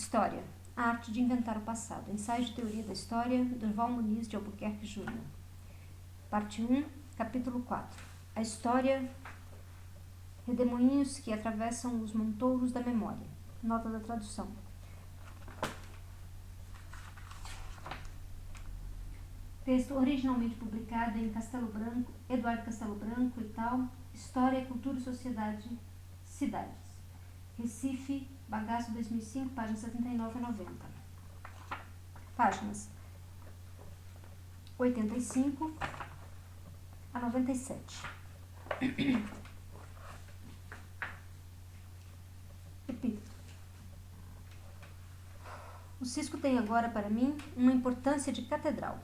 História. A arte de inventar o passado. Ensaio de teoria da história, Durval Muniz de Albuquerque Jr. Parte 1, capítulo 4. A história, redemoinhos que atravessam os montouros da memória. Nota da tradução. Texto originalmente publicado em Castelo Branco, Eduardo Castelo Branco e tal, História, Cultura e Sociedade, Cidades. Recife, Bagaço 2005, páginas 79 a 90. Páginas 85 a 97. Repito. O cisco tem agora para mim uma importância de catedral.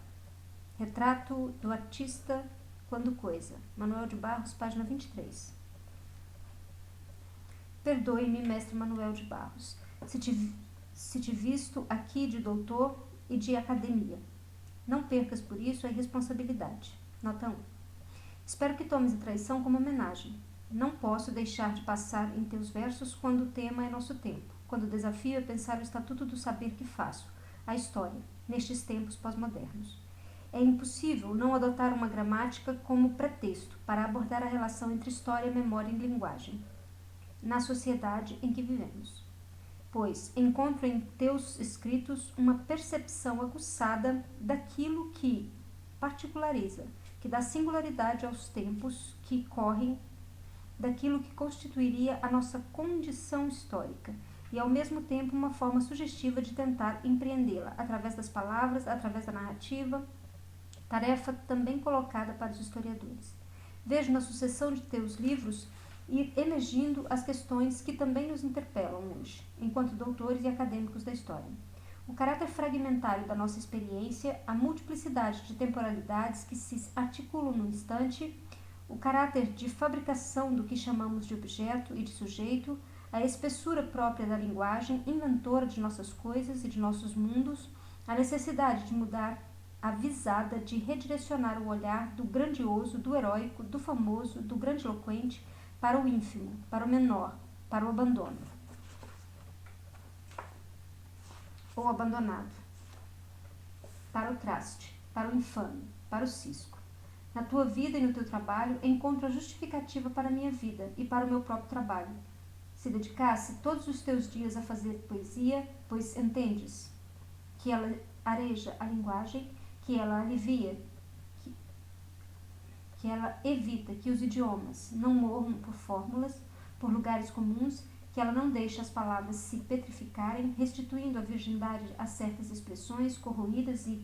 Retrato do artista quando coisa. Manuel de Barros, página 23. Perdoe-me, mestre Manuel de Barros, se te visto aqui de doutor e de academia. Não percas por isso a irresponsabilidade. Nota 1. Espero que tomes a traição como homenagem. Não posso deixar de passar em teus versos quando o tema é nosso tempo, quando o desafio é pensar o estatuto do saber que faço, a história, nestes tempos pós-modernos. É impossível não adotar uma gramática como pretexto para abordar a relação entre história, memória e linguagem na sociedade em que vivemos, pois encontro em teus escritos uma percepção aguçada daquilo que particulariza, que dá singularidade aos tempos que correm, daquilo que constituiria a nossa condição histórica, e ao mesmo tempo uma forma sugestiva de tentar empreendê-la, através das palavras, através da narrativa, tarefa também colocada para os historiadores. Vejo na sucessão de teus livros ir emergindo as questões que também nos interpelam hoje, enquanto doutores e acadêmicos da história. O caráter fragmentário da nossa experiência, a multiplicidade de temporalidades que se articulam no instante, o caráter de fabricação do que chamamos de objeto e de sujeito, a espessura própria da linguagem, inventora de nossas coisas e de nossos mundos, a necessidade de mudar a visada, de redirecionar o olhar do grandioso, do heróico, do famoso, do grandiloquente, para o ínfimo, para o menor, para o abandono. Ou abandonado. Para o traste, para o infame, para o cisco. Na tua vida e no teu trabalho, encontro a justificativa para a minha vida e para o meu próprio trabalho. Se dedicasse todos os teus dias a fazer poesia, pois entendes que ela areja a linguagem, que ela alivia, que ela evita que os idiomas não morram por fórmulas, por lugares comuns, que ela não deixa as palavras se petrificarem, restituindo a virgindade a certas expressões corroídas e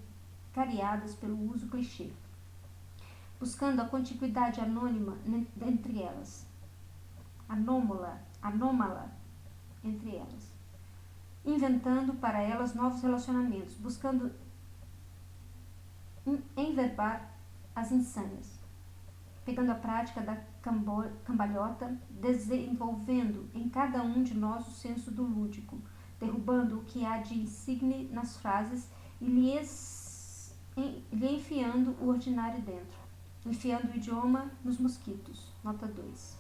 cariadas pelo uso clichê, buscando a contiguidade anônima entre elas, anômala entre elas, inventando para elas novos relacionamentos, buscando enverbar as insânias, pegando a prática da cambalhota, desenvolvendo em cada um de nós o senso do lúdico, derrubando o que há de insigne nas frases e lhe enfiando o ordinário dentro, enfiando o idioma nos mosquitos. Nota 2.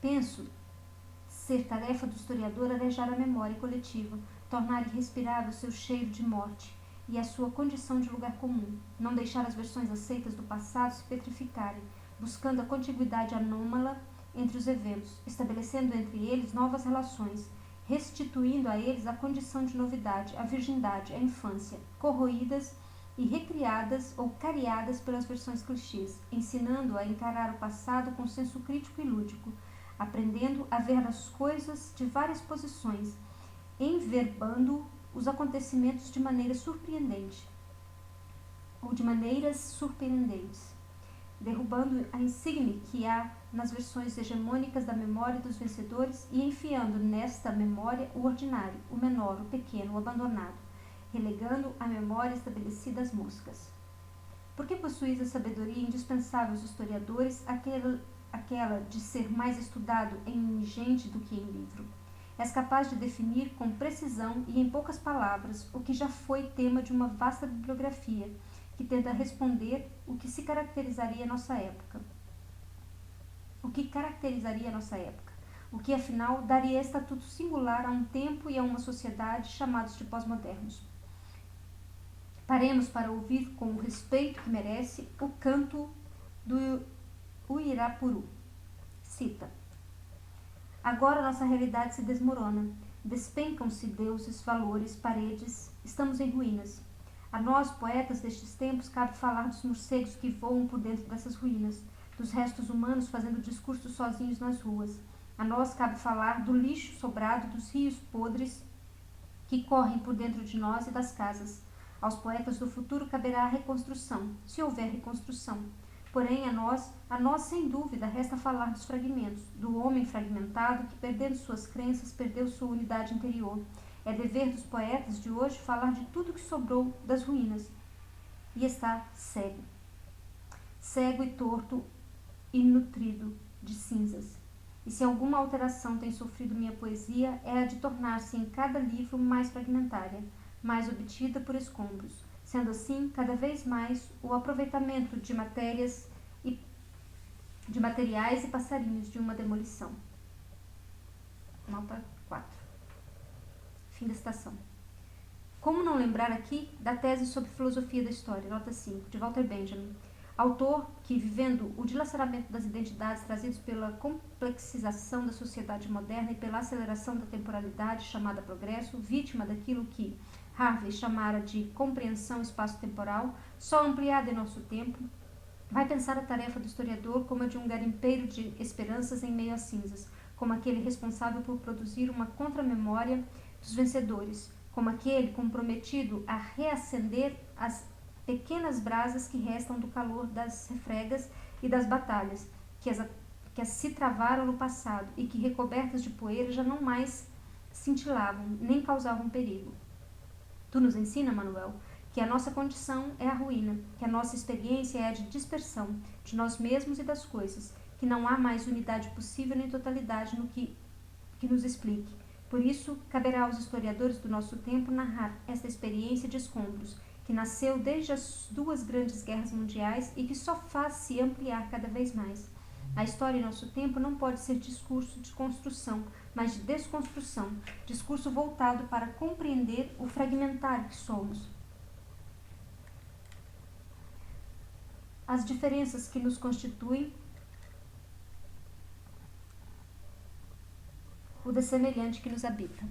Penso ser tarefa do historiador arejar a memória coletiva, tornar irrespirável seu cheiro de morte e a sua condição de lugar comum, não deixar as versões aceitas do passado se petrificarem, buscando a contiguidade anômala entre os eventos, estabelecendo entre eles novas relações, restituindo a eles a condição de novidade, a virgindade, a infância, corroídas e recriadas ou cariadas pelas versões clichês, ensinando a encarar o passado com senso crítico e lúdico, aprendendo a ver as coisas de várias posições, enverbando os acontecimentos de maneira surpreendente, ou de maneiras surpreendentes, derrubando a insígnia que há nas versões hegemônicas da memória dos vencedores e enfiando nesta memória o ordinário, o menor, o pequeno, o abandonado, relegando a memória estabelecida às moscas. Por que possuís a sabedoria indispensável aos historiadores, aquela de ser mais estudado em gente do que em livro? És capaz de definir com precisão e em poucas palavras o que já foi tema de uma vasta bibliografia, que tenta responder o que caracterizaria a nossa época. o que afinal daria estatuto singular a um tempo e a uma sociedade chamados de pós-modernos. Paremos para ouvir com o respeito que merece o canto do Uirapuru. Cita: agora nossa realidade se desmorona, despencam-se deuses, valores, paredes, estamos em ruínas. A nós, poetas destes tempos, cabe falar dos morcegos que voam por dentro dessas ruínas, dos restos humanos fazendo discursos sozinhos nas ruas. A nós cabe falar do lixo sobrado, dos rios podres que correm por dentro de nós e das casas. Aos poetas do futuro caberá a reconstrução, se houver reconstrução. Porém, a nós sem dúvida resta falar dos fragmentos, do homem fragmentado que, perdendo suas crenças, perdeu sua unidade interior. É dever dos poetas de hoje falar de tudo que sobrou das ruínas. E está cego. Cego e torto e nutrido de cinzas. E se alguma alteração tem sofrido minha poesia, é a de tornar-se em cada livro mais fragmentária, mais obtida por escombros, sendo assim cada vez mais o aproveitamento de materiais e passarinhos de uma demolição. Nota 4. Fim da citação. Como não lembrar aqui da tese sobre filosofia da história, nota 5, de Walter Benjamin, autor que, vivendo o dilaceramento das identidades trazidos pela complexização da sociedade moderna e pela aceleração da temporalidade chamada progresso, vítima daquilo que Harvey chamara de compreensão espaço-temporal, só ampliada em nosso tempo, vai pensar a tarefa do historiador como a de um garimpeiro de esperanças em meio às cinzas, como aquele responsável por produzir uma contramemória dos vencedores, como aquele comprometido a reacender as pequenas brasas que restam do calor das refregas e das batalhas, que se travaram no passado e que, recobertas de poeira, já não mais cintilavam, nem causavam perigo. Tu nos ensina, Manuel, que a nossa condição é a ruína, que a nossa experiência é a de dispersão, de nós mesmos e das coisas, que não há mais unidade possível nem totalidade no que nos explique. Por isso, caberá aos historiadores do nosso tempo narrar esta experiência de escombros, que nasceu desde as duas grandes guerras mundiais e que só faz se ampliar cada vez mais. A história em nosso tempo não pode ser discurso de construção, mas de desconstrução, discurso voltado para compreender o fragmentário que somos. As diferenças que nos constituem, o dessemelhante que nos habita.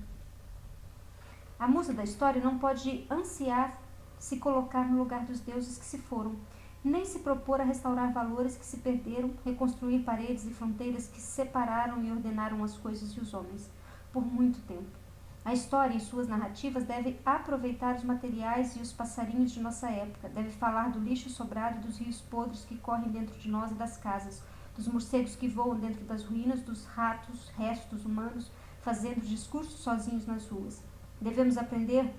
A musa da história não pode ansiar se colocar no lugar dos deuses que se foram, nem se propor a restaurar valores que se perderam, reconstruir paredes e fronteiras que separaram e ordenaram as coisas e os homens, por muito tempo. A história, em suas narrativas, deve aproveitar os materiais e os passarinhos de nossa época, deve falar do lixo sobrado e dos rios podres que correm dentro de nós e das casas, dos morcegos que voam dentro das ruínas, dos ratos, restos humanos, fazendo discursos sozinhos nas ruas. Devemos aprender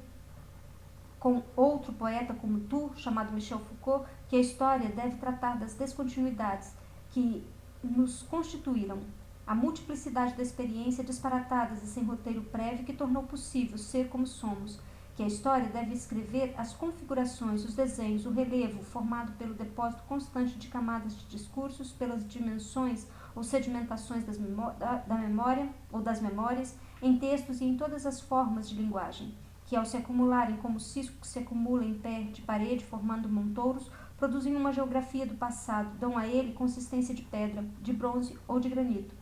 com outro poeta como tu, chamado Michel Foucault, que a história deve tratar das descontinuidades que nos constituíram, a multiplicidade da experiência disparatadas e sem roteiro prévio que tornou possível ser como somos, que a história deve escrever as configurações, os desenhos, o relevo formado pelo depósito constante de camadas de discursos, pelas dimensões ou sedimentações da memória ou das memórias, em textos e em todas as formas de linguagem, que ao se acumularem como cisco que se acumula em pé de parede formando montouros, produzem uma geografia do passado, dão a ele consistência de pedra, de bronze ou de granito,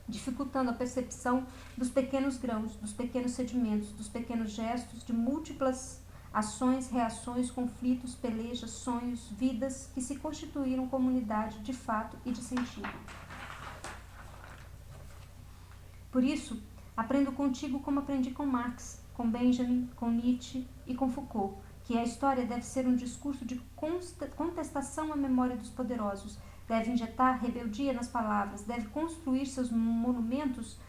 dificultando a percepção dos pequenos grãos, dos pequenos sedimentos, dos pequenos gestos, de múltiplas ações, reações, conflitos, pelejas, sonhos, vidas que se constituíram comunidade de fato e de sentido. Por isso, aprendo contigo como aprendi com Marx, com Benjamin, com Nietzsche e com Foucault, que a história deve ser um discurso de contestação à memória dos poderosos, deve injetar rebeldia nas palavras, deve construir seus monumentos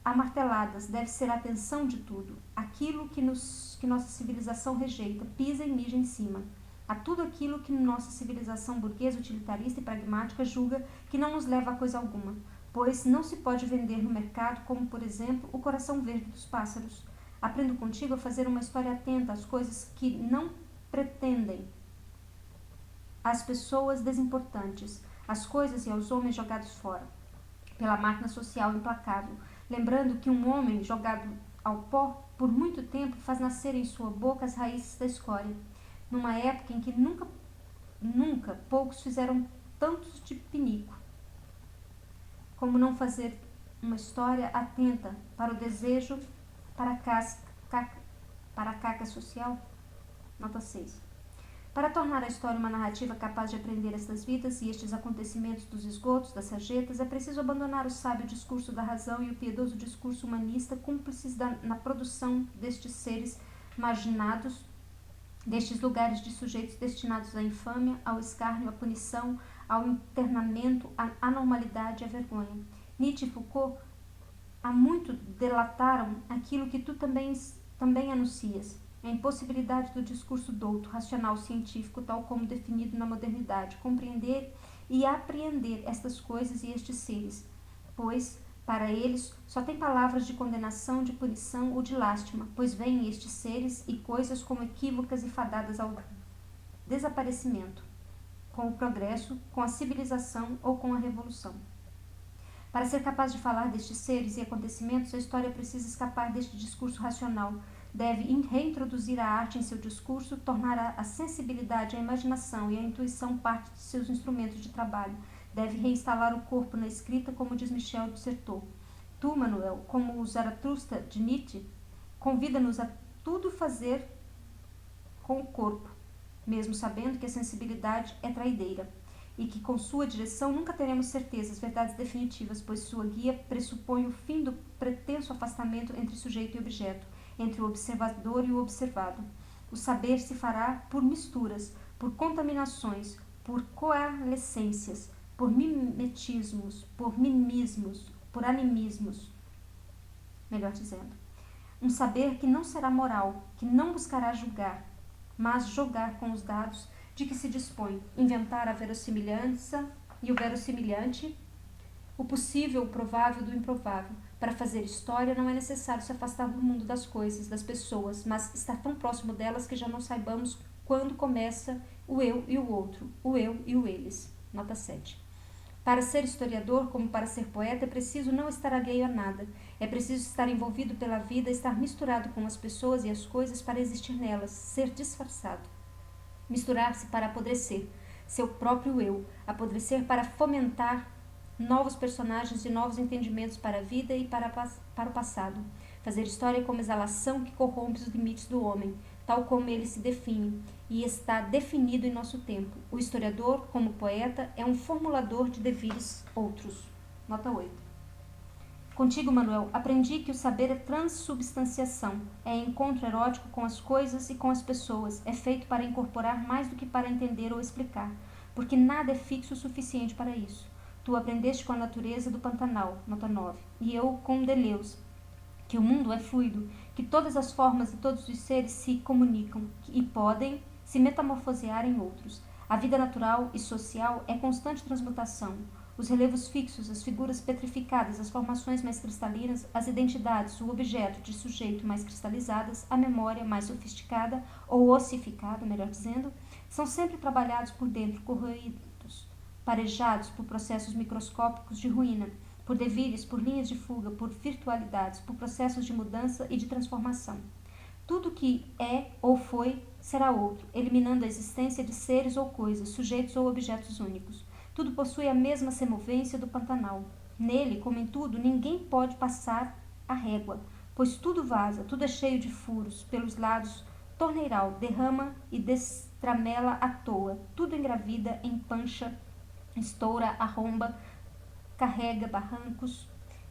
a marteladas, deve ser a atenção de tudo, aquilo que nossa civilização rejeita, pisa e mija em cima, a tudo aquilo que nossa civilização burguesa, utilitarista e pragmática julga que não nos leva a coisa alguma, pois não se pode vender no mercado como, por exemplo, o coração verde dos pássaros. Aprendo contigo a fazer uma história atenta às coisas que não pretendem, às pessoas desimportantes, às coisas e aos homens jogados fora. pela máquina social implacável, lembrando que um homem jogado ao pó por muito tempo faz nascer em sua boca as raízes da escória, numa época em que nunca poucos fizeram tantos de pinico. Como não fazer uma história atenta para o desejo, para a caca social? Nota 6. Para tornar a história uma narrativa capaz de apreender estas vidas e estes acontecimentos dos esgotos, das sarjetas, é preciso abandonar o sábio discurso da razão e o piedoso discurso humanista, cúmplices na produção destes seres marginados, destes lugares de sujeitos destinados à infâmia, ao escárnio, à punição, ao internamento, à anormalidade e à vergonha. Nietzsche e Foucault há muito delataram aquilo que tu também anuncias, a impossibilidade do discurso douto, racional, científico, tal como definido na modernidade, compreender e apreender estas coisas e estes seres, pois, para eles, só tem palavras de condenação, de punição ou de lástima, pois veem estes seres e coisas como equívocas e fadadas ao desaparecimento, com o progresso, com a civilização ou com a revolução. Para ser capaz de falar destes seres e acontecimentos, a história precisa escapar deste discurso racional, deve reintroduzir a arte em seu discurso, tornar a sensibilidade, a imaginação e a intuição parte de seus instrumentos de trabalho, deve reinstalar o corpo na escrita, como diz Michel Dissertot. Tu, Manuel, como o Zaratustra de Nietzsche, convida-nos a tudo fazer com o corpo, mesmo sabendo que a sensibilidade é traideira, e que com sua direção nunca teremos certezas, verdades definitivas, pois sua guia pressupõe o fim do pretenso afastamento entre sujeito e objeto, entre o observador e o observado. O saber se fará por misturas, por contaminações, por coalescências, por mimetismos, por mimismos, por animismos, melhor dizendo. Um saber que não será moral, que não buscará julgar, mas jogar com os dados de que se dispõe, inventar a verossimilhança e o verossimilhante, o possível, o provável do improvável. Para fazer história não é necessário se afastar do mundo das coisas, das pessoas, mas estar tão próximo delas que já não saibamos quando começa o eu e o outro, o eu e o eles. Nota 7. Para ser historiador, como para ser poeta, é preciso não estar alheio a nada. É preciso estar envolvido pela vida, estar misturado com as pessoas e as coisas para existir nelas, ser disfarçado. Misturar-se para apodrecer, seu próprio eu, apodrecer para fomentar novos personagens e novos entendimentos para a vida e para o passado. Fazer história como exalação que corrompe os limites do homem, tal como ele se define, e está definido em nosso tempo. O historiador, como poeta, é um formulador de devires outros. Nota 8. Contigo, Manuel, aprendi que o saber é transubstanciação, é encontro erótico com as coisas e com as pessoas, é feito para incorporar mais do que para entender ou explicar, porque nada é fixo o suficiente para isso. Tu aprendeste com a natureza do Pantanal, nota 9, e eu com Deleuze, que o mundo é fluido, que todas as formas e todos os seres se comunicam e podem se metamorfosear em outros. A vida natural e social é constante transmutação. Os relevos fixos, as figuras petrificadas, as formações mais cristalinas, as identidades, o objeto de sujeito mais cristalizadas, a memória mais sofisticada, ou ossificada, melhor dizendo, são sempre trabalhados por dentro, corroídos, parejados por processos microscópicos de ruína, por devires, por linhas de fuga, por virtualidades, por processos de mudança e de transformação. Tudo que é ou foi será outro, eliminando a existência de seres ou coisas, sujeitos ou objetos únicos. Tudo possui a mesma semovência do Pantanal. Nele, como em tudo, ninguém pode passar a régua, pois tudo vaza, tudo é cheio de furos, pelos lados, torneiral, derrama e destramela à toa, tudo engravida, empancha, estoura, arromba, carrega barrancos,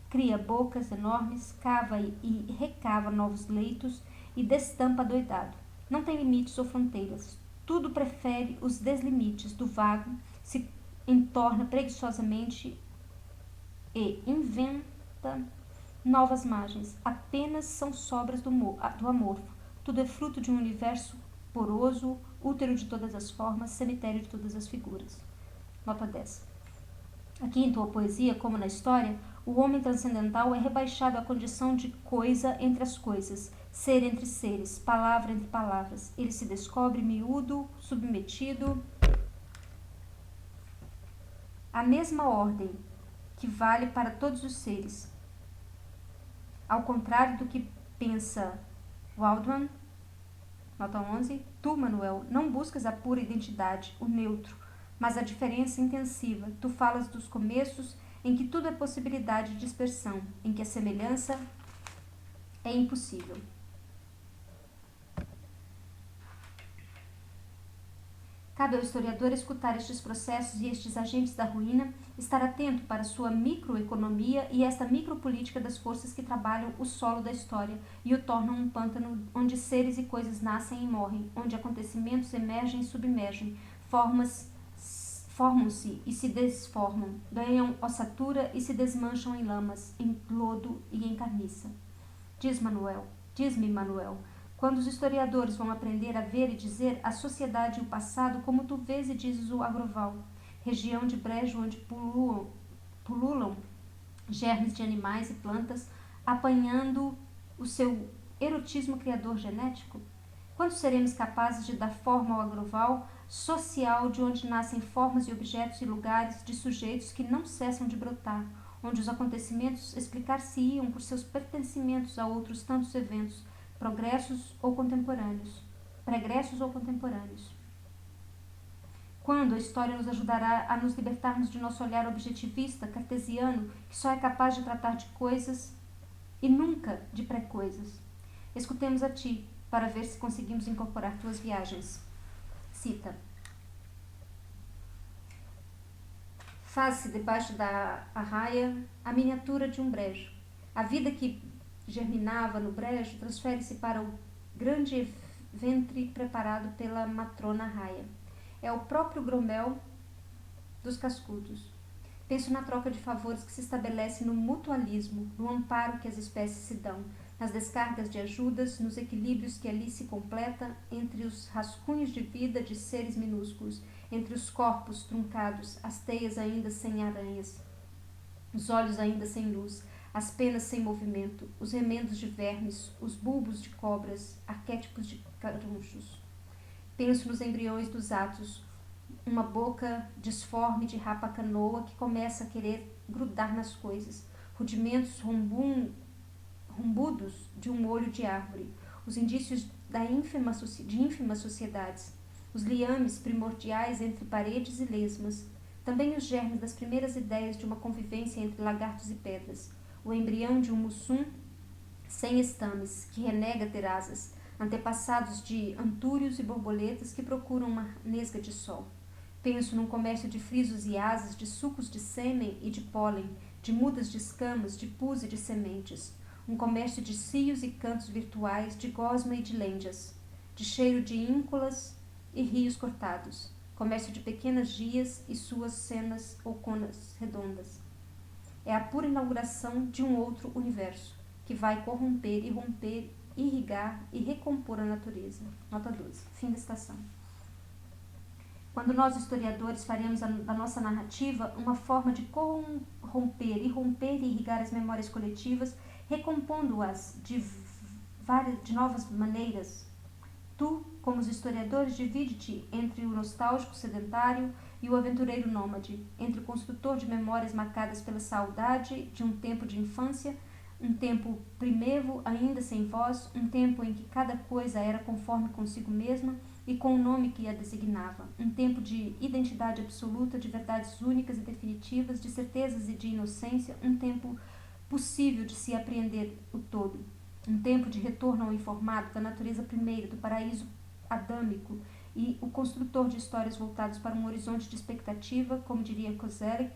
cria bocas enormes, cava e recava novos leitos e destampa doidado. Não tem limites ou fronteiras. Tudo prefere os deslimites do vago, se entorna preguiçosamente e inventa novas margens. Apenas são sobras do amorfo. Tudo é fruto de um universo poroso, útero de todas as formas, cemitério de todas as figuras. Nota 10. Aqui em tua poesia, como na história, o homem transcendental é rebaixado à condição de coisa entre as coisas, ser entre seres, palavra entre palavras. Ele se descobre miúdo, submetido à mesma ordem que vale para todos os seres. Ao contrário do que pensa Waldman, nota 11, tu, Manuel, não buscas a pura identidade, o neutro, mas a diferença intensiva. Tu falas dos começos em que tudo é possibilidade de expressão, em que a semelhança é impossível. Cabe ao historiador escutar estes processos e estes agentes da ruína, estar atento para sua microeconomia e esta micropolítica das forças que trabalham o solo da história e o tornam um pântano onde seres e coisas nascem e morrem, onde acontecimentos emergem e submergem, formam-se e se desformam, ganham ossatura e se desmancham em lamas, em lodo e em carniça. Diz-me, Manuel, quando os historiadores vão aprender a ver e dizer a sociedade e o passado como tu vês e dizes o Agroval, região de brejo onde pululam germes de animais e plantas, apanhando o seu erotismo criador genético? Quando seremos capazes de dar forma ao Agroval social de onde nascem formas e objetos e lugares de sujeitos que não cessam de brotar, onde os acontecimentos explicar-se-iam por seus pertencimentos a outros tantos eventos, pregressos ou contemporâneos. Quando a história nos ajudará a nos libertarmos de nosso olhar objetivista, cartesiano, que só é capaz de tratar de coisas e nunca de pré-coisas. Escutemos a ti, para ver se conseguimos incorporar tuas viagens. Cita. Faz-se debaixo da arraia a miniatura de um brejo. A vida que germinava no brejo transfere-se para o grande ventre preparado pela matrona raia. É o próprio gromel dos cascudos. Penso na troca de favores que se estabelece no mutualismo, no amparo que as espécies se dão, nas descargas de ajudas, nos equilíbrios que ali se completa entre os rascunhos de vida de seres minúsculos, entre os corpos truncados, as teias ainda sem aranhas, os olhos ainda sem luz, as penas sem movimento, os remendos de vermes, os bulbos de cobras, arquétipos de carunchos. Penso nos embriões dos atos, uma boca disforme de rapa canoa que começa a querer grudar nas coisas, rudimentos rumbudos de um olho de árvore, os indícios de ínfimas sociedades, os liames primordiais entre paredes e lesmas, também os germes das primeiras ideias de uma convivência entre lagartos e pedras, o embrião de um mussum sem estames, que renega ter asas, antepassados de antúrios e borboletas que procuram uma nesga de sol. Penso num comércio de frisos e asas, de sucos de sêmen e de pólen, de mudas de escamas, de pus e de sementes. Um comércio de cios e cantos virtuais, de gosma e de lêndias, de cheiro de íncolas e rios cortados. Comércio de pequenas gias e suas cenas ou conas redondas. É a pura inauguração de um outro universo, que vai corromper, irromper, irrigar e recompor a natureza. Nota 12. Fim da estação. Quando nós, historiadores, faremos da nossa narrativa uma forma de corromper, irromper e irrigar as memórias coletivas, recompondo-as de novas maneiras. Tu, como os historiadores, divide-te entre o nostálgico sedentário e o aventureiro nômade, entre o construtor de memórias marcadas pela saudade de um tempo de infância, um tempo primevo ainda sem voz, um tempo em que cada coisa era conforme consigo mesma e com o nome que a designava, um tempo de identidade absoluta, de verdades únicas e definitivas, de certezas e de inocência, um tempo possível de se apreender o todo, um tempo de retorno ao informado da natureza primeira, do paraíso adâmico, e o construtor de histórias voltadas para um horizonte de expectativa, como diria Koselleck,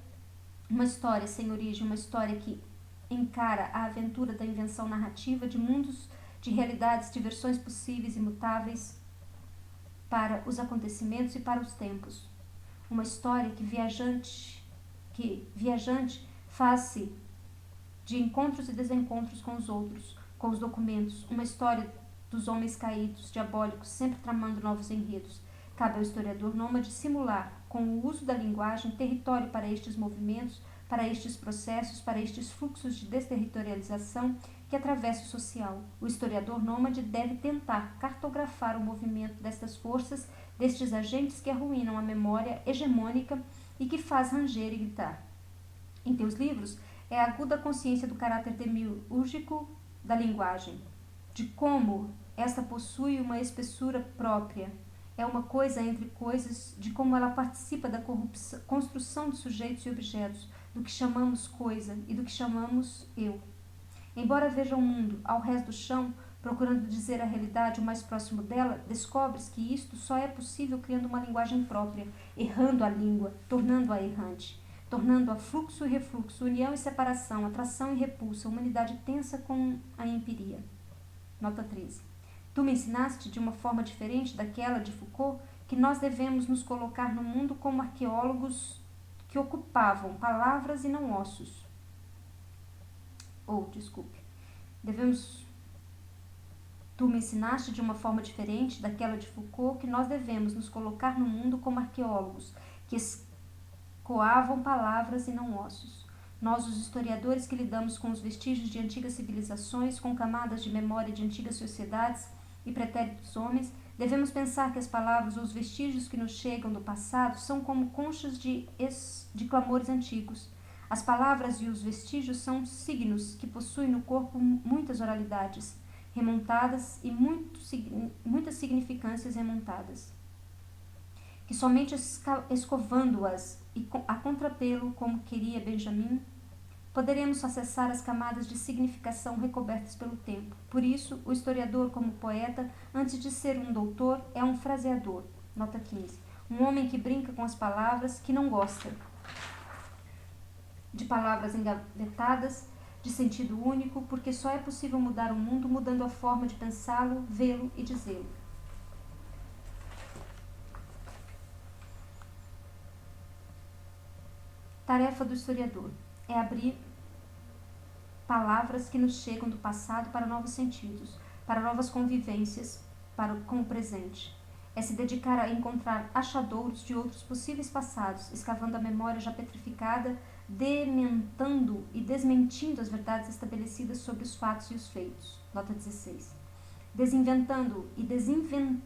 uma história sem origem, uma história que encara a aventura da invenção narrativa de mundos, de realidades, de versões possíveis e mutáveis para os acontecimentos e para os tempos. Uma história que viajante faz-se de encontros e desencontros com os outros, com os documentos, uma história dos homens caídos, diabólicos, sempre tramando novos enredos. Cabe ao historiador nômade simular, com o uso da linguagem, território para estes movimentos, para estes processos, para estes fluxos de desterritorialização que atravessa o social. O historiador nômade deve tentar cartografar o movimento destas forças, destes agentes que arruinam a memória hegemônica e que faz ranger e gritar. Em teus livros, é a aguda consciência do caráter demiúrgico da linguagem, de como esta possui uma espessura própria, é uma coisa entre coisas, de como ela participa da construção de sujeitos e objetos, do que chamamos coisa e do que chamamos eu. Embora veja o mundo ao rés do chão, procurando dizer a realidade o mais próximo dela, descobres que isto só é possível criando uma linguagem própria, errando a língua, tornando-a errante, tornando-a fluxo e refluxo, união e separação, atração e repulsa, humanidade tensa com a empiria. Nota 13. Tu me ensinaste, de uma forma diferente daquela de Foucault, que nós devemos nos colocar no mundo como arqueólogos que ocupavam palavras e não ossos. Tu me ensinaste, de uma forma diferente daquela de Foucault, que nós devemos nos colocar no mundo como arqueólogos que escoavam palavras e não ossos. Nós, os historiadores que lidamos com os vestígios de antigas civilizações, com camadas de memória de antigas sociedades e pretéritos homens, devemos pensar que as palavras ou os vestígios que nos chegam do passado são como conchas de clamores antigos. As palavras e os vestígios são signos que possuem no corpo muitas oralidades remontadas e muitas significâncias remontadas, que somente escovando-as e a contrapelo, como queria Benjamin, poderemos acessar as camadas de significação recobertas pelo tempo. Por isso, o historiador, como poeta, antes de ser um doutor, é um fraseador. Nota 15. Um homem que brinca com as palavras, que não gosta de palavras engavetadas, de sentido único, porque só é possível mudar o mundo mudando a forma de pensá-lo, vê-lo e dizê-lo. Tarefa do historiador é abrir palavras que nos chegam do passado para novos sentidos, para novas convivências com o presente. É se dedicar a encontrar achadouros de outros possíveis passados, escavando a memória já petrificada, dementando e desmentindo as verdades estabelecidas sobre os fatos e os feitos. Nota 16. Desinventando e desinvestindo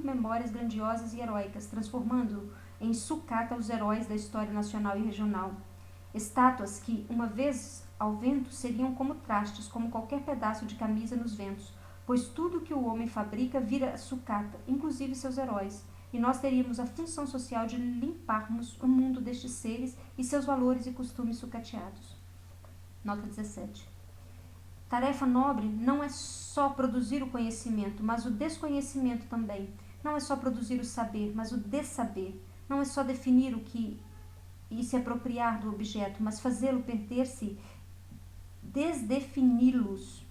memórias grandiosas e heróicas, transformando em sucata os heróis da história nacional e regional. Estátuas que, uma vez ao vento, seriam como trastes, como qualquer pedaço de camisa nos ventos, pois tudo que o homem fabrica vira sucata, inclusive seus heróis, e nós teríamos a função social de limparmos o mundo destes seres e seus valores e costumes sucateados. Nota 17. Tarefa nobre não é só produzir o conhecimento, mas o desconhecimento também. Não é só produzir o saber, mas o dessaber. Não é só definir o que e se apropriar do objeto, mas fazê-lo perder-se, desdefini-los.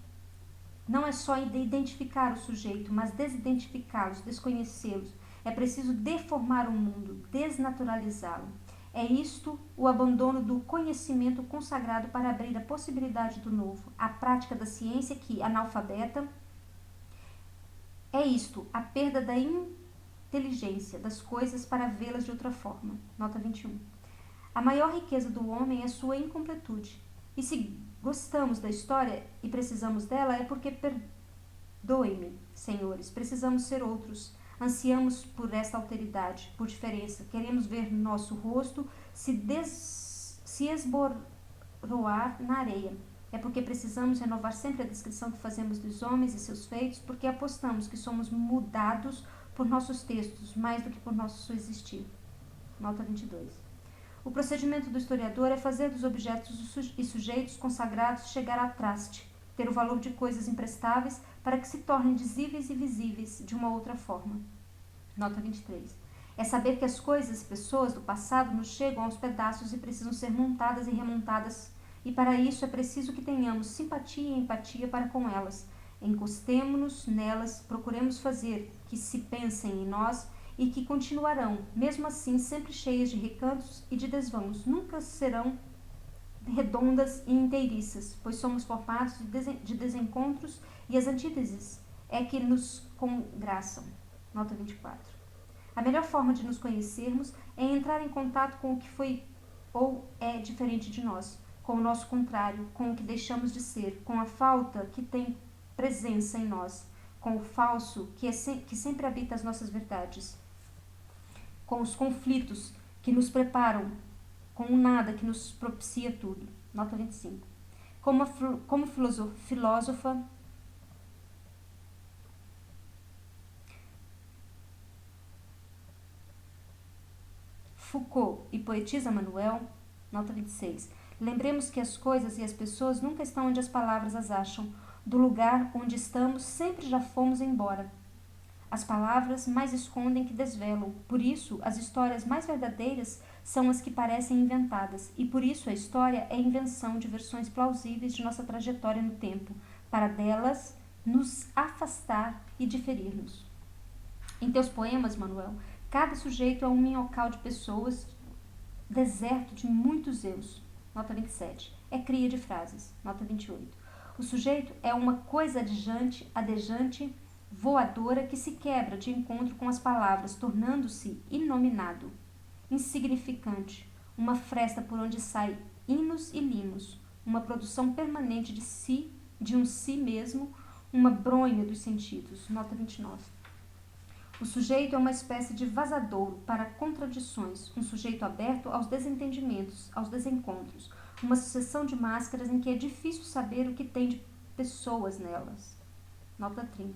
Não é só identificar o sujeito, mas desidentificá-los, desconhecê-los. É preciso deformar o mundo, desnaturalizá-lo. É isto o abandono do conhecimento consagrado para abrir a possibilidade do novo, a prática da ciência que, analfabeta, é isto, a perda da inteligência das coisas para vê-las de outra forma. Nota 21. A maior riqueza do homem é sua incompletude. E se gostamos da história e precisamos dela, é porque, perdoem-me, senhores, precisamos ser outros. Ansiamos por esta alteridade, por diferença. Queremos ver nosso rosto se esboroar na areia. É porque precisamos renovar sempre a descrição que fazemos dos homens e seus feitos, porque apostamos que somos mudados por nossos textos, mais do que por nosso existir. Nota 22. O procedimento do historiador é fazer dos objetos e sujeitos consagrados chegar a traste, ter o valor de coisas imprestáveis para que se tornem dizíveis e visíveis de uma outra forma. Nota 23. É saber que as coisas e pessoas do passado nos chegam aos pedaços e precisam ser montadas e remontadas, e para isso é preciso que tenhamos simpatia e empatia para com elas. Encostemo-nos nelas, procuremos fazer que se pensem em nós e que continuarão, mesmo assim, sempre cheias de recantos e de desvãos. Nunca serão redondas e inteiriças, pois somos formados de desencontros e as antíteses é que nos congraçam. Nota 24. A melhor forma de nos conhecermos é entrar em contato com o que foi ou é diferente de nós, com o nosso contrário, com o que deixamos de ser, com a falta que tem presença em nós, com o falso que sempre habita as nossas verdades, com os conflitos que nos preparam com o nada que nos propicia tudo. Nota 25. Como filósofa, Foucault e poetisa Manuel, nota 26. Lembremos que as coisas e as pessoas nunca estão onde as palavras as acham. Do lugar onde estamos sempre já fomos embora. As palavras mais escondem que desvelam. Por isso, as histórias mais verdadeiras são as que parecem inventadas. E por isso a história é a invenção de versões plausíveis de nossa trajetória no tempo, para delas nos afastar e diferir-nos. Em teus poemas, Manuel, cada sujeito é um minhocal de pessoas, deserto de muitos eus. Nota 27. É cria de frases. Nota 28. O sujeito é uma coisa adejante, voadora, que se quebra de encontro com as palavras, tornando-se inominado, insignificante, uma fresta por onde sai hinos e limos, uma produção permanente de si, de um si mesmo, uma bronha dos sentidos. Nota 29. O sujeito é uma espécie de vazadouro para contradições, um sujeito aberto aos desentendimentos, aos desencontros, uma sucessão de máscaras em que é difícil saber o que tem de pessoas nelas. Nota 30.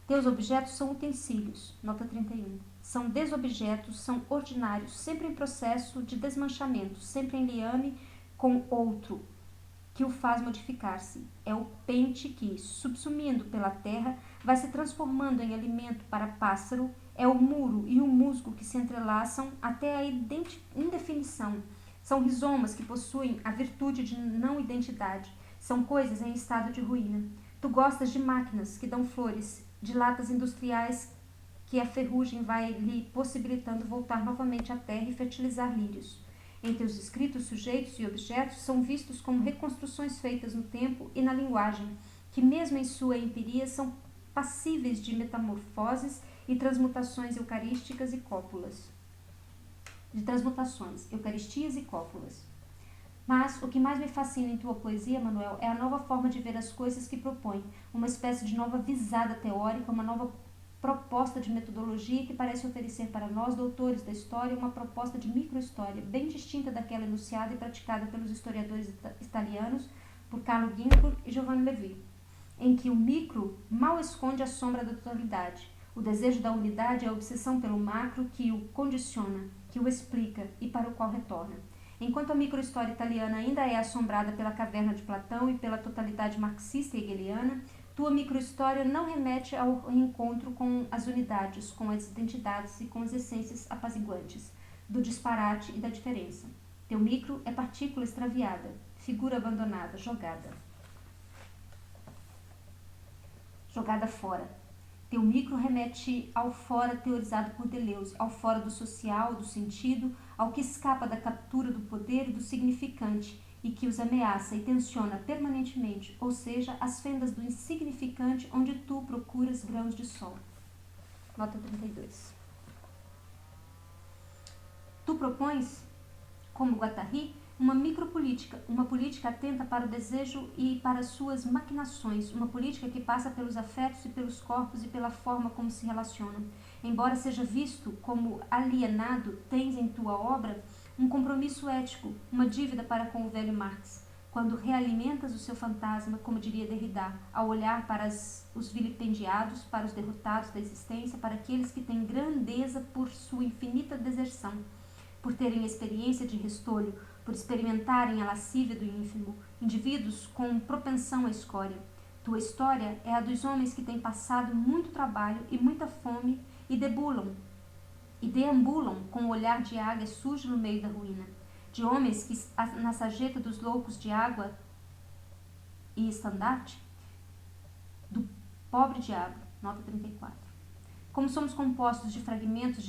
Teus objetos são utensílios. Nota 31. São desobjetos, são ordinários, sempre em processo de desmanchamento, sempre em liame com outro, que o faz modificar-se. É o pente que, subsumindo pela terra, vai se transformando em alimento para pássaro. É o muro e o musgo que se entrelaçam até a indefinição. São rizomas que possuem a virtude de não identidade. São coisas em estado de ruína. Tu gostas de máquinas que dão flores, de latas industriais que a ferrugem vai lhe possibilitando voltar novamente à terra e fertilizar lírios. Em teus escritos, sujeitos e objetos são vistos como reconstruções feitas no tempo e na linguagem, que mesmo em sua empiria são passíveis de metamorfoses e transmutações eucarísticas e cópulas. Eucaristias e cópulas. Mas o que mais me fascina em tua poesia, Manuel, é a nova forma de ver as coisas que propõe, uma espécie de nova visada teórica, uma nova proposta de metodologia que parece oferecer para nós, doutores da história, uma proposta de microhistória, bem distinta daquela enunciada e praticada pelos historiadores italianos, por Carlo Ginzburg e Giovanni Levi, em que o micro mal esconde a sombra da totalidade. O desejo da unidade é a obsessão pelo macro que o condiciona, que o explica e para o qual retorna. Enquanto a microhistória italiana ainda é assombrada pela caverna de Platão e pela totalidade marxista e hegeliana, tua microhistória não remete ao encontro com as unidades, com as identidades e com as essências apaziguantes, do disparate e da diferença. Teu micro é partícula extraviada, figura abandonada, jogada fora. Teu micro remete ao fora teorizado por Deleuze, ao fora do social, do sentido, ao que escapa da captura do poder e do significante e que os ameaça e tensiona permanentemente, ou seja, as fendas do insignificante onde tu procuras grãos de sol. Nota 32. Tu propões, como Guattari, uma micropolítica, uma política atenta para o desejo e para suas maquinações, uma política que passa pelos afetos e pelos corpos e pela forma como se relacionam. Embora seja visto como alienado, tens em tua obra um compromisso ético, uma dívida para com o velho Marx, quando realimentas o seu fantasma, como diria Derrida, ao olhar para os vilipendiados, para os derrotados da existência, para aqueles que têm grandeza por sua infinita deserção, por terem experiência de restolho, por experimentarem a lascívia do ínfimo, indivíduos com propensão à escória. Tua história é a dos homens que têm passado muito trabalho e muita fome e deambulam com o olhar de águia sujo no meio da ruína, de homens que, na sarjeta dos loucos de água e estandarte, do pobre diabo, nota 34. Como somos compostos de fragmentos,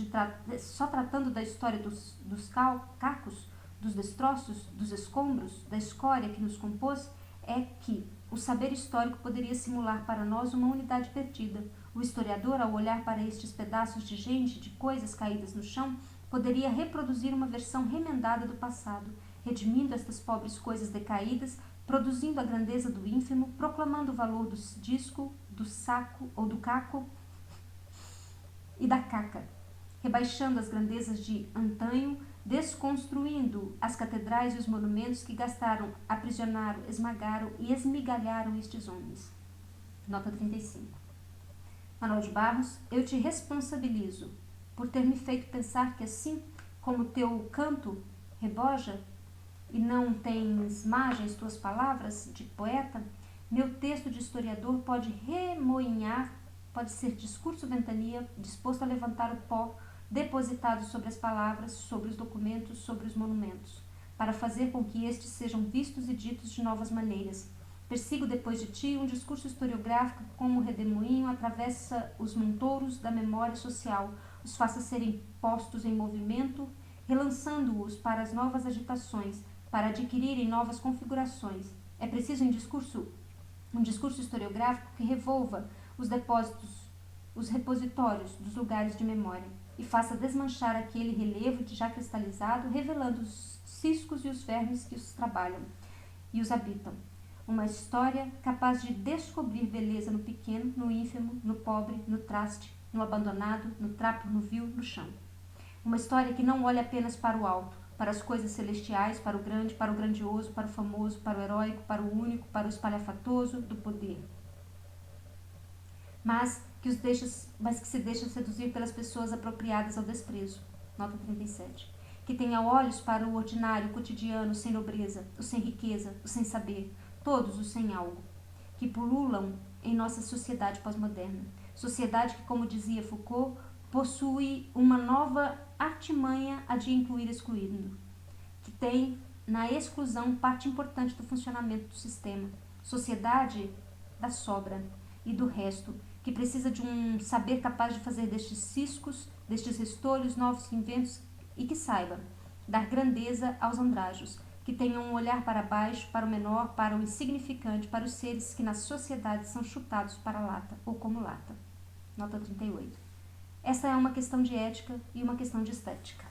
só tratando da história dos cacos, dos destroços, dos escombros, da escória que nos compôs, é que o saber histórico poderia simular para nós uma unidade perdida. O historiador, ao olhar para estes pedaços de gente, de coisas caídas no chão, poderia reproduzir uma versão remendada do passado, redimindo estas pobres coisas decaídas, produzindo a grandeza do ínfimo, proclamando o valor do disco, do saco ou do caco e da caca, rebaixando as grandezas de antanho, desconstruindo as catedrais e os monumentos que gastaram, aprisionaram, esmagaram e esmigalharam estes homens. Nota 35. Manuel de Barros, eu te responsabilizo por ter me feito pensar que assim como teu canto reboja e não tens margens tuas palavras de poeta, meu texto de historiador pode remoinhar, pode ser discurso ventania, disposto a levantar o pó depositado sobre as palavras, sobre os documentos, sobre os monumentos, para fazer com que estes sejam vistos e ditos de novas maneiras. Persigo depois de ti um discurso historiográfico que, como redemoinho, atravessa os montouros da memória social, os faça serem postos em movimento, relançando-os para as novas agitações, para adquirirem novas configurações. É preciso um discurso historiográfico que revolva os depósitos, os repositórios dos lugares de memória e faça desmanchar aquele relevo já cristalizado, revelando os ciscos e os vermes que os trabalham e os habitam. Uma história capaz de descobrir beleza no pequeno, no ínfimo, no pobre, no traste, no abandonado, no trapo, no vil, no chão. Uma história que não olha apenas para o alto, para as coisas celestiais, para o grande, para o grandioso, para o famoso, para o heróico, para o único, para o espalhafatoso do poder, mas que se deixa seduzir pelas pessoas apropriadas ao desprezo. Nota 37. Que tenha olhos para o ordinário, cotidiano, sem nobreza, o sem riqueza, o sem saber, todos os sem algo, que pululam em nossa sociedade pós-moderna. Sociedade que, como dizia Foucault, possui uma nova artimanha a de incluir excluindo, que tem na exclusão parte importante do funcionamento do sistema. Sociedade da sobra e do resto, que precisa de um saber capaz de fazer destes ciscos, destes restolhos, novos inventos e que saiba dar grandeza aos andrajos, que tenham um olhar para baixo, para o menor, para o insignificante, para os seres que na sociedade são chutados para a lata ou como lata. Nota 38. Essa é uma questão de ética e uma questão de estética.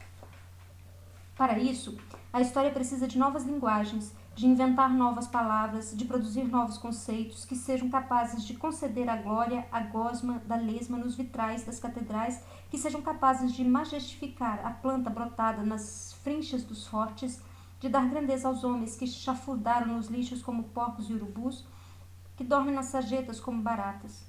Para isso, a história precisa de novas linguagens, de inventar novas palavras, de produzir novos conceitos que sejam capazes de conceder a glória, a gosma da lesma nos vitrais das catedrais, que sejam capazes de majestificar a planta brotada nas frinchas dos fortes, de dar grandeza aos homens que chafurdaram nos lixos como porcos e urubus, que dormem nas sarjetas como baratas,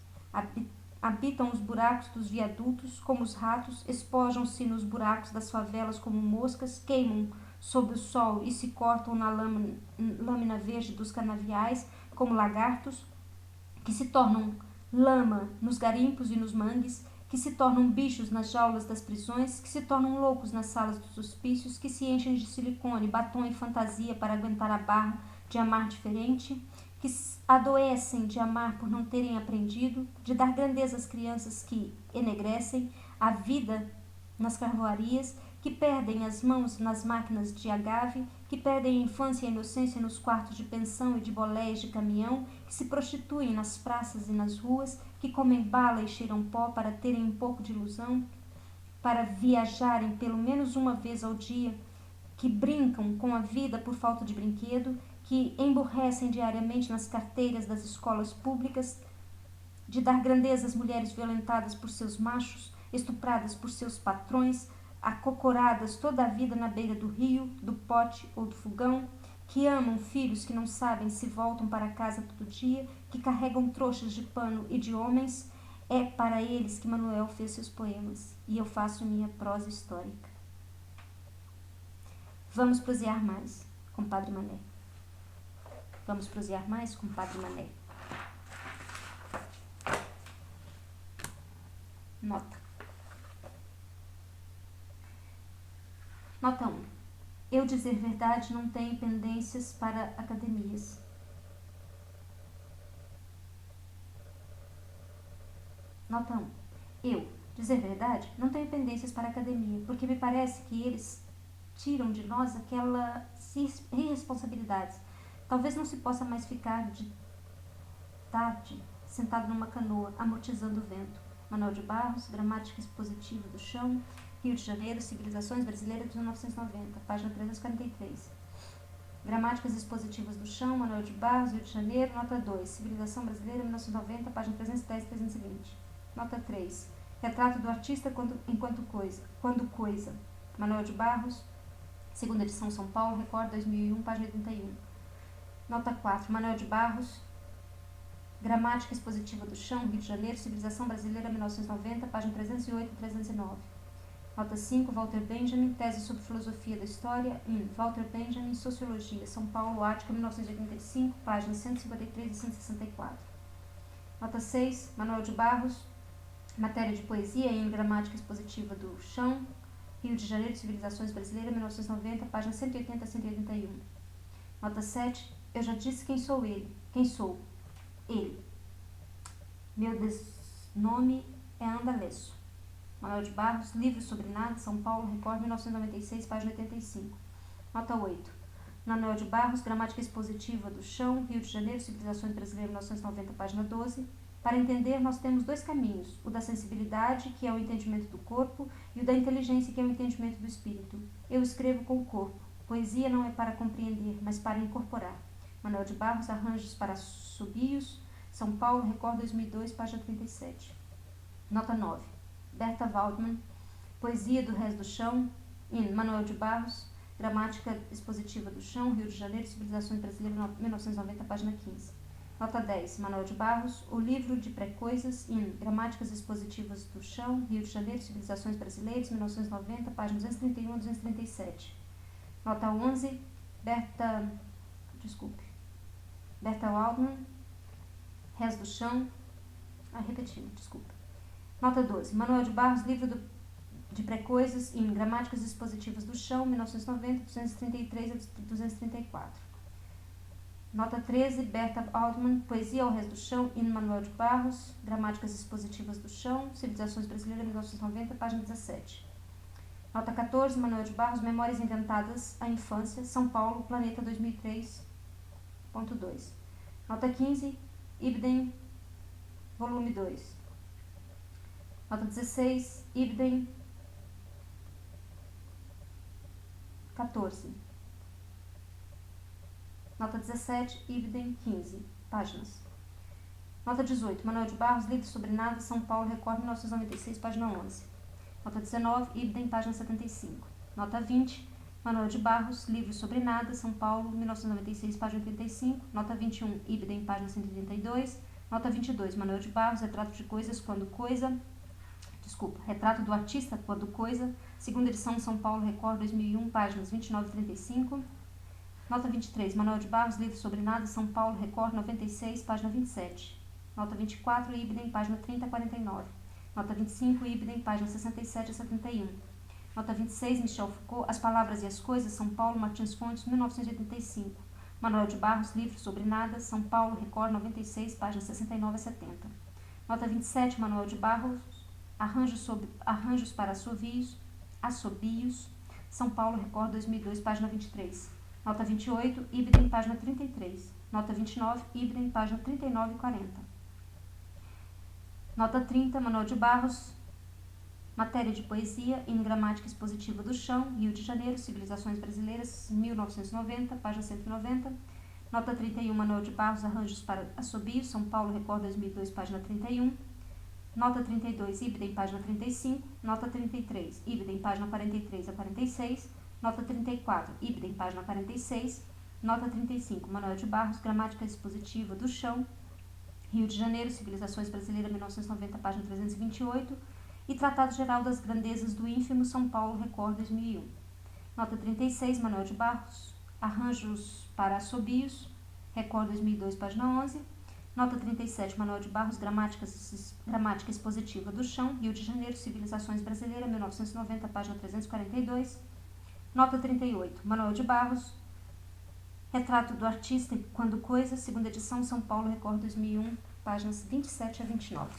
habitam os buracos dos viadutos como os ratos, espojam-se nos buracos das favelas como moscas, queimam sob o sol e se cortam na lâmina verde dos canaviais como lagartos, que se tornam lama nos garimpos e nos mangues, que se tornam bichos nas jaulas das prisões, que se tornam loucos nas salas dos hospícios, que se enchem de silicone, batom e fantasia para aguentar a barra de amar diferente, que adoecem de amar por não terem aprendido, de dar grandeza às crianças que enegrecem a vida nas carvoarias, que perdem as mãos nas máquinas de agave, que perdem a infância e a inocência nos quartos de pensão e de boléias de caminhão, que se prostituem nas praças e nas ruas, que comem bala e cheiram pó para terem um pouco de ilusão, para viajarem pelo menos uma vez ao dia, que brincam com a vida por falta de brinquedo, que emburrecem diariamente nas carteiras das escolas públicas, de dar grandeza às mulheres violentadas por seus machos, estupradas por seus patrões, acocoradas toda a vida na beira do rio, do pote ou do fogão, que amam filhos que não sabem se voltam para casa todo dia, que carregam trouxas de pano e de homens. É para eles que Manuel fez seus poemas, e eu faço minha prosa histórica. Vamos prosear mais, compadre Mané. Vamos prosear mais, compadre Mané. Nota. Nota 1. Eu dizer verdade não tem pendências para academias. Nota 1. Eu dizer verdade não tenho pendências para academia, porque me parece que eles tiram de nós aquelas irresponsabilidades. Talvez não se possa mais ficar de tarde sentado numa canoa, amortizando o vento. Manuel de Barros, Gramática Expositiva do Chão, Rio de Janeiro, Civilizações Brasileiras de 1990, página 343. Gramáticas Expositivas do Chão, Manuel de Barros, Rio de Janeiro, nota 2. Civilização Brasileira, 1990, página 310 e 320. Nota 3. Retrato do artista quando coisa. Manuel de Barros, segunda edição, São Paulo, Record, 2001, página 81. Nota 4, Manuel de Barros, Gramática Expositiva do Chão, Rio de Janeiro, Civilização Brasileira, 1990, página 308 e 309. Nota 5, Walter Benjamin, Tese sobre Filosofia da História, in Walter Benjamin, Sociologia, São Paulo, Ática, 1985, páginas 153 e 164. Nota 6, Manuel de Barros, Matéria de Poesia em Gramática Expositiva do Chão, Rio de Janeiro, Civilizações Brasileiras, 1990, páginas 180 a 181. Nota 7, Eu já disse quem sou ele. Quem sou? Ele. Meu nome é Andalesso. Manuel de Barros, Livro sobre Nada, São Paulo, Record, 1996, página 85. Nota 8. Manuel de Barros, Gramática Expositiva do Chão, Rio de Janeiro, Civilizações Brasileiras, 1990, página 12. Para entender, nós temos dois caminhos, o da sensibilidade, que é o entendimento do corpo, e o da inteligência, que é o entendimento do espírito. Eu escrevo com o corpo. Poesia não é para compreender, mas para incorporar. Manuel de Barros, Arranjos para Assobios, São Paulo, Record, 2002, página 37. Nota 9. Berta Waldman, Poesia do Resto do Chão, in Manuel de Barros, Gramática Expositiva do Chão, Rio de Janeiro, Civilizações Brasileiras, 1990, página 15. Nota 10. Manuel de Barros, O Livro de Pré-Coisas, in Gramáticas Expositivas do Chão, Rio de Janeiro, Civilizações Brasileiras, 1990, páginas 231 a 237. Nota 11. Berta Waldman, Resto do Chão, Nota 12. Manuel de Barros, Livro de Pré-Coisas, in Gramáticas Expositivas do Chão, 1990, 233 a 234. Nota 13. Berta Waldman, Poesia ao Resto do Chão, in Manuel de Barros, Gramáticas Expositivas do Chão, Civilizações Brasileiras, 1990, página 17. Nota 14. Manuel de Barros, Memórias Inventadas à Infância, São Paulo, Planeta, 2003.2. Nota 15. Ibden, volume 2. Nota 16. Ibden, 14. Nota 17, Ibden, 15 páginas. Nota 18, Manuel de Barros, Livro sobre Nada, São Paulo, Record, 1996, página 11. Nota 19, Ibden, página 75. Nota 20, Manuel de Barros, Livro sobre Nada, São Paulo, 1996, página 85. Nota 21, Ibden, página 132. Nota 22, Manuel de Barros, Retrato do Artista quando Coisa, segunda edição, São Paulo, Record, 2001, páginas 29 e 35. Nota 23, Manuel de Barros, Livro sobre Nada, São Paulo, Record, 96, página 27. Nota 24, Ibden, página 30 a 49. Nota 25, Ibden, página 67 a 71. Nota 26, Michel Foucault, As Palavras e as Coisas, São Paulo, Martins Fontes, 1985. Manuel de Barros, Livro sobre Nada, São Paulo, Record, 96, página 69 a 70. Nota 27, Manuel de Barros, Arranjos para Assobios, São Paulo, Record, 2002, página 23. Nota 28, Ibden, página 33. Nota 29, Ibden, página 39 e 40. Nota 30, Manuel de Barros, Matéria de Poesia em Gramática Expositiva do Chão, Rio de Janeiro, Civilizações Brasileiras, 1990, página 190. Nota 31, Manuel de Barros, Arranjos para Assobios, São Paulo, Record, 2002, página 31. Nota 32, Ibden, página 35. Nota 33, Ibden, página 43 a 46. Nota 34, Ibden, página 46. Nota 35, Manuel de Barros, Gramática Expositiva do Chão, Rio de Janeiro, Civilizações Brasileiras, 1990, página 328. E Tratado Geral das Grandezas do Ínfimo, São Paulo, Record, 2001. Nota 36, Manuel de Barros, Arranjos para Assobios, Record, 2002, página 11. Nota 37, Manuel de Barros, Gramática Expositiva do Chão, Rio de Janeiro, Civilizações Brasileiras, 1990, página 342. Nota 38, Manuel de Barros, Retrato do Artista quando Coisa, segunda edição, São Paulo, Record, 2001, páginas 27 a 29.